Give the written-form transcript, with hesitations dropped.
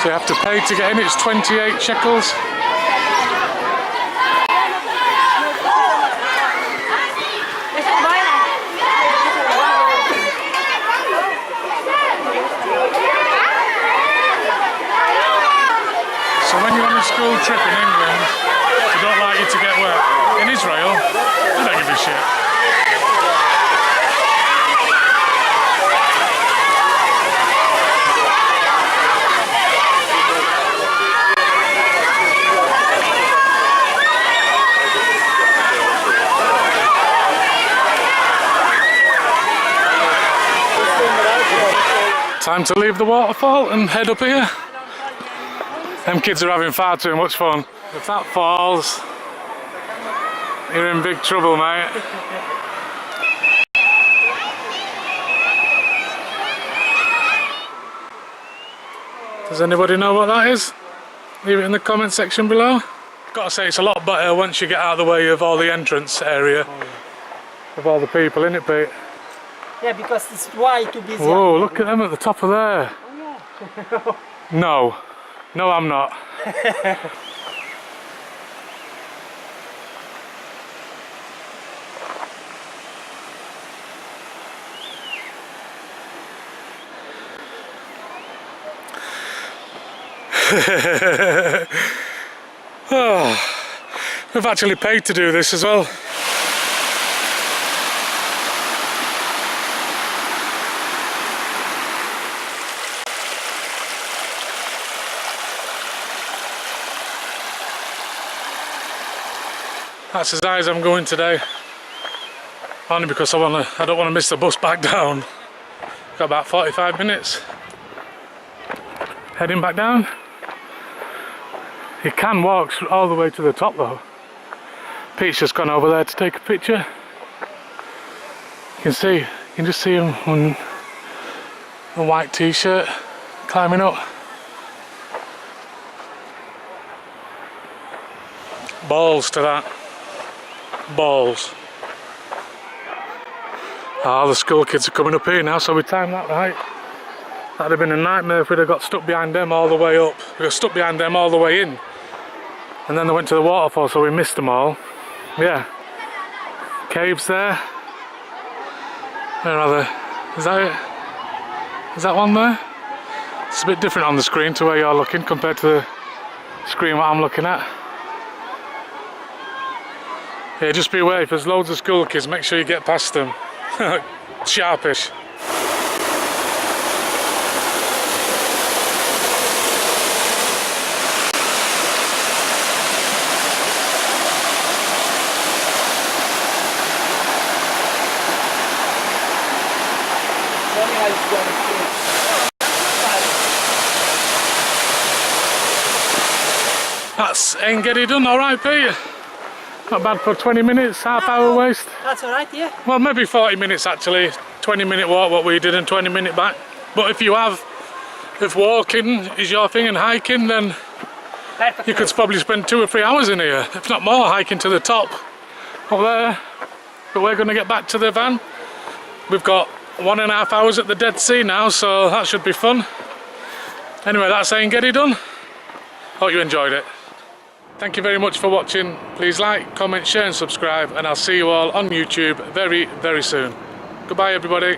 So you have to pay to get in. It's 28 shekels. So when you're on a school trip in England, they don't like you to get wet. In Israel, they don't give a shit. Time to leave the waterfall and head up here. Them kids are having far too much fun. If that falls, you're in big trouble, mate. Does anybody know what that is? Leave it in the comment section below. Gotta say, it's a lot better once you get out of the way of all the entrance area. Of all the people, innit, Pete? Yeah, because it's way too busy. Whoa, look at them at the top of there. Oh, yeah. No. No, I'm not. Oh, we've actually paid to do this as well. That's as high as I'm going today. Only because I don't want to miss the bus back down. Got about 45 minutes. Heading back down. You can walk all the way to the top though. Pete's just gone over there to take a picture. You can just see him in a white t-shirt climbing up. Balls to that. Balls. Ah, the school kids are coming up here now, so we timed that right. That'd have been a nightmare if we'd have got stuck behind them all the way up. We got stuck behind them all the way in. And then they went to the waterfall, so we missed them all. Yeah. Caves there. Where are they? Is that it? Is that one there? It's a bit different on the screen to where you're looking compared to the screen what I'm looking at. Yeah, just be aware, if there's loads of school kids, make sure you get past them. Sharpish. That's Ein Gedi done, alright, Pete? Not bad for 20 minutes, half-hour waste. That's alright, yeah. Well, maybe 40 minutes actually. 20-minute walk, what we did, and 20-minute back. But if walking is your thing and hiking, then you could probably spend 2 or 3 hours in here, if not more, hiking to the top up there. But we're going to get back to the van. We've got 1.5 hours at the Dead Sea now, so that should be fun. Anyway, that's Ein Gedi done. Hope you enjoyed it. Thank you very much for watching. Please like, comment, share and subscribe, and I'll see you all on YouTube very, very soon. Goodbye everybody.